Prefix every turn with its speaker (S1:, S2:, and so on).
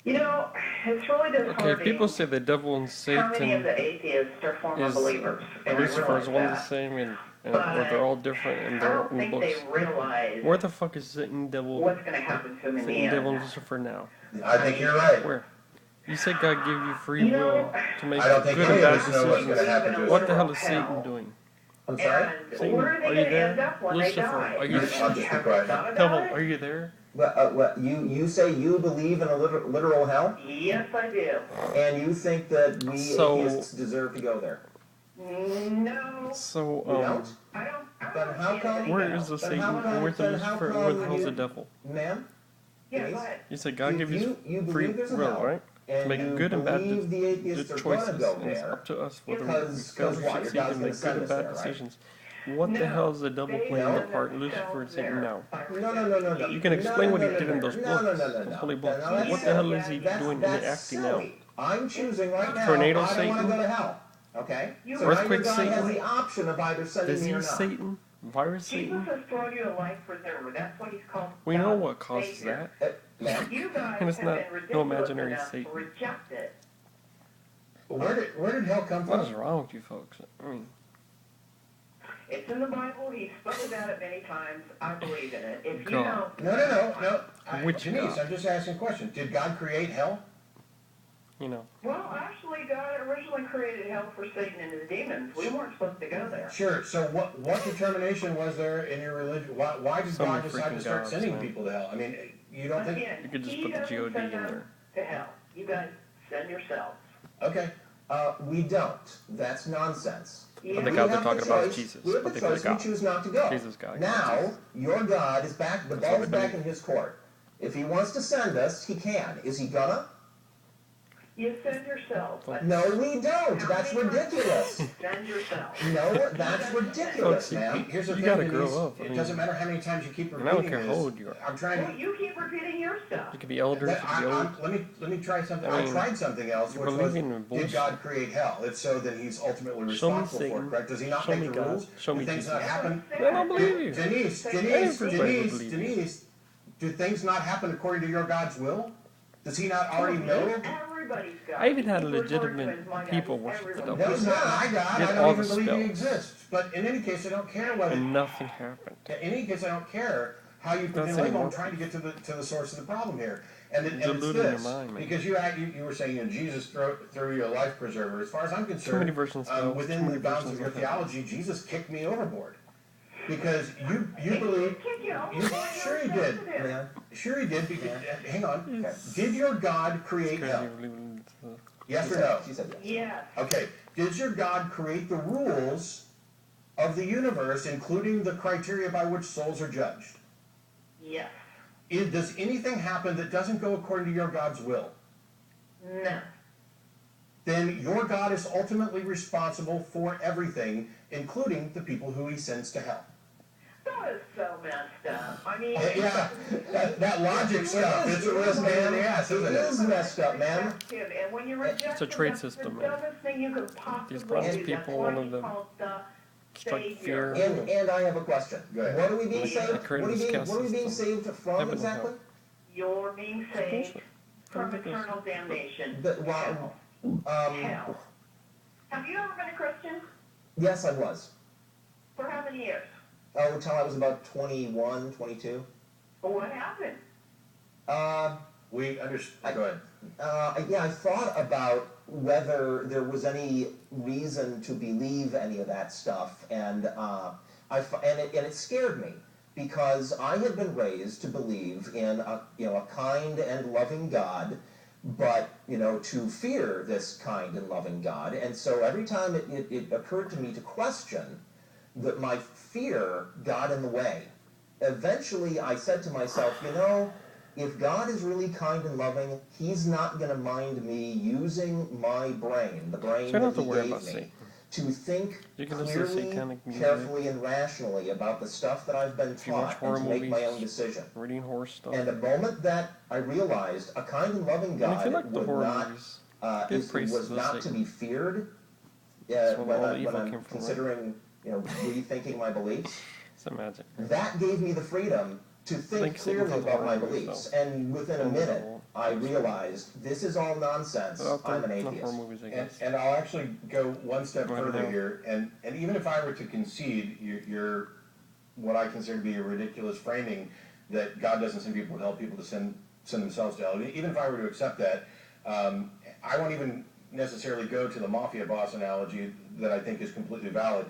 S1: You know, it's really
S2: Okay, people
S1: disheartening
S2: say the devil and
S1: how many of
S2: Satan
S1: the atheists are former
S2: is
S1: believers, and I
S2: Lucifer
S1: realize
S2: is one the
S1: that.
S2: same, or they're
S1: But
S2: all different, and
S1: I
S2: they're
S1: don't
S2: in the
S1: think they
S2: books.
S1: realize
S2: Where the fuck is Satan, devil,
S1: what's going to happen to them in the
S2: Satan, devil,
S1: end.
S2: and Lucifer now?
S3: I think you're right.
S2: Where? You say God gave you free
S1: You know,
S2: will to make
S3: I don't think
S2: good
S3: any
S2: and
S3: of
S2: bad
S3: us know what's going to
S2: decisions.
S3: happen to us.
S2: What the hell
S1: literal
S2: is Satan
S1: hell.
S2: doing?
S3: I'm sorry?
S1: And
S2: Satan,
S1: where are they
S2: are you
S1: going to
S2: there?
S1: end up when
S2: Lucifer,
S1: they die?
S2: are you
S3: I'll just be quiet.
S2: Devil, are you there?
S4: What, you say you believe in a literal hell?
S1: Yes, I do.
S4: And you think that we atheists deserve to go there?
S1: No.
S2: So,
S4: You don't?
S1: I don't.
S4: Then how come?
S2: where is the
S4: Then
S2: Satan?
S4: how come-
S2: Where's the
S4: then how
S2: Lucifer?
S4: come
S2: Where the hell's
S4: you-
S2: the devil?
S4: Ma'am?
S1: Yeah,
S4: Denise?
S1: go ahead.
S2: You said God gave you
S4: you
S2: free
S4: believe there's a
S2: will,
S4: hell,
S2: right? To
S4: and
S2: make
S4: you
S2: good and bad
S4: believe the atheists are
S2: choices.
S4: going to go
S2: And it's
S4: there
S2: up to us whether we
S4: because
S2: fail or
S4: what? Your
S2: succeed
S4: God's
S2: and
S4: going
S2: make
S4: to send
S2: good and
S4: us
S2: bad
S4: there, right?
S2: decisions. What the hell is the devil playing the part in Lucifer and Satan now?
S4: No.
S2: You can explain what he did in those books,
S4: No.
S2: the holy books.
S4: No, that's
S2: What the hell
S4: silly.
S2: is he
S4: That's
S2: doing and acting
S4: silly.
S2: now?
S4: I'm choosing right now.
S2: Tornado
S4: I don't want to
S2: Satan?
S4: go to hell. Okay? So now your
S2: Earthquake
S4: God has
S2: Satan?
S4: the option of either sending
S2: Is
S4: me
S2: he
S4: or not.
S2: Satan? Virus
S1: Jesus
S2: Satan?
S1: has thrown you a life preserver. That's what he's called.
S2: We know
S1: God's
S2: what causes
S1: Savior.
S2: that.
S4: Ma'am?
S1: You guys
S2: And it's
S1: have
S2: not
S1: been
S2: no
S1: ridiculous
S2: imaginary
S1: enough
S2: Satan.
S1: to reject it.
S3: Where did hell come
S2: What is
S3: from?
S2: wrong with you folks? I mean,
S1: It's in the Bible. He's spoken about it many times. I believe in it. If you
S2: God.
S1: don't,
S3: No.
S2: Which
S3: Denise,
S2: God?
S3: I'm just asking a question. Did God create hell?
S2: you know.
S1: Well, actually, God originally created hell for Satan and his demons. We weren't supposed to go there.
S3: Sure. So what determination was there in your religion? Why did
S2: So many
S3: God decide to
S2: freaking
S3: start
S2: gods,
S3: sending
S2: man.
S3: people to hell? I mean, you don't think?
S1: Again,
S2: You could just
S1: he
S2: put the
S1: doesn't
S2: God
S1: send
S2: in
S1: them
S2: there.
S1: to hell. You guys send yourselves.
S3: Okay.
S4: We don't. That's nonsense.
S2: But the
S4: We
S2: God they're
S4: have
S2: talking
S4: the
S2: about is
S4: choice.
S2: Jesus.
S4: We have
S2: But
S4: the
S2: they call
S4: choice.
S2: it
S4: We
S2: God.
S4: choose not to go.
S2: Jesus God.
S4: Now, your God is back. The
S2: That's what
S4: ball's
S2: they
S4: back
S2: believe.
S4: in his court. If he wants to send us, he can. Is he gonna?
S1: You send yourselves.
S4: No, we don't. That's ridiculous.
S1: Send yourselves.
S4: No, that's ridiculous,
S2: Folks,
S4: ma'am.
S3: Here's the
S2: You
S3: thing,
S2: gotta
S3: Denise.
S2: grow up. I
S3: It
S2: mean,
S3: doesn't matter how many times you keep
S2: and I don't
S3: repeating
S2: care
S3: this.
S2: how old you are.
S3: I'm trying
S1: Well,
S3: to.
S1: you keep repeating your stuff.
S2: You could be elders, you could be old.
S3: Let me try something.
S2: I
S3: I
S2: mean,
S3: tried something else,
S2: you're
S3: which was,
S2: believing in
S3: did
S2: bullshit.
S3: God create hell? If so, then he's ultimately
S2: Show me
S3: responsible for
S2: Satan.
S3: it, correct? Does he not
S2: Show
S3: make
S2: me
S3: the
S2: God.
S3: rules?
S2: Show me
S3: Do things
S2: Jesus.
S3: not happen?
S2: I don't believe you.
S3: Denise,
S2: Everybody believe you.
S3: Denise, do things not happen according to your God's will? Does he not already know?
S1: Everybody's got.
S2: I even had
S1: You refer to
S2: legitimate
S1: him as my God.
S2: people worship the
S1: Everybody.
S2: devil.
S3: No, he's not my God.
S2: Did
S3: I
S2: all
S3: don't
S2: the
S3: even believe he
S2: spells.
S3: exists. But in any case, I don't care whether.
S2: And nothing happened.
S3: In any case, I don't care how you put
S2: That's
S3: the label.
S2: anymore.
S3: I'm trying to get to the source of the problem here, and it's
S2: Deluding your
S3: this.
S2: mind, man.
S3: Because you were saying, Jesus threw you a life preserver. As far as I'm concerned,
S2: Too many versions of hell, too
S3: within
S2: many
S3: the bounds
S2: versions
S3: of your
S2: of heaven.
S3: theology, Jesus kicked me overboard. Because you believe. Sure he did.
S4: Yeah.
S3: Sure he did. Because, hang on.
S2: Yes.
S3: Did your God create
S2: Crazy
S3: hell?
S2: believing in
S3: Yes or no?
S4: She said yes.
S1: Yes.
S3: Okay. Did your God create the rules of the universe, including the criteria by which souls are judged?
S1: Yes.
S3: Does anything happen that doesn't go according to your God's will?
S1: No.
S3: Then your God is ultimately responsible for everything, including the people who he sends to hell.
S1: That is so messed up. I mean,
S3: Yeah, that logic stuff, it's a real pain in the ass,
S4: It
S3: isn't
S4: is
S3: it?
S4: messed up, man.
S1: And when you reject
S2: It's a trade system,
S1: the
S2: man.
S1: dumbest thing you could possibly
S2: These bronze
S1: do.
S2: people,
S1: That's
S2: one
S1: why
S2: of
S1: he's
S2: them
S1: called the
S2: struck
S1: Savior.
S2: fear.
S4: And I have a question.
S3: Go ahead.
S4: What are we being
S2: They
S4: saved?
S2: created
S4: What are,
S2: this caste
S4: what are we being
S2: system.
S4: saved from
S2: Heaven and
S4: exactly?
S2: hell.
S1: You're being saved
S2: Bullshit.
S1: from
S2: Ridiculous.
S1: eternal damnation.
S4: But, well,
S1: Hell. Have you ever been a Christian?
S4: yes, I was.
S1: For how many years?
S4: Oh, until I was about 21, 22.
S1: Well, what happened?
S3: We understand. Go ahead.
S4: Yeah, I thought about whether there was any reason to believe any of that stuff, and it scared me because I had been raised to believe in a kind and loving God, but to fear this kind and loving God, and so every time it occurred to me to question, that my fear got in the way. Eventually, I said to myself, if God is really kind and loving, he's not going to mind me using my brain, the brain
S2: So you don't have
S4: that
S2: to
S4: he
S2: worry
S4: gave
S2: about
S4: me,
S2: Satan.
S4: to think
S2: You can listen to
S4: clearly,
S2: satanic music.
S4: carefully, and rationally about the stuff that I've been
S2: If you watch
S4: taught and to
S2: horror
S4: make my
S2: movies,
S4: own decision.
S2: Reading horror stuff.
S4: And the moment that I realized a kind and loving
S2: And if
S4: God
S2: you like the
S4: would
S2: horror
S4: not,
S2: movies, give praise
S4: was
S2: to
S4: not to
S2: Satan.
S4: be feared,
S2: That's where all the
S4: when
S2: evil
S4: I'm
S2: came from,
S4: considering, rethinking my beliefs,
S2: It's a magic.
S4: that gave me the freedom to think
S2: Think Satan
S4: clearly
S2: doesn't
S4: about my
S2: work
S4: beliefs.
S2: himself.
S4: And within a
S2: Oh,
S4: minute,
S2: no.
S4: I realized this is all nonsense. I'm an
S2: No
S4: atheist.
S2: horror movies, I
S3: And,
S2: guess.
S3: and I'll actually go one step
S2: Go ahead,
S3: further
S2: Hal.
S3: here, and even if I were to concede your what I consider to be a ridiculous framing that God doesn't send people to hell, people to send themselves to hell, even if I were to accept that, I won't even necessarily go to the mafia boss analogy that I think is completely valid.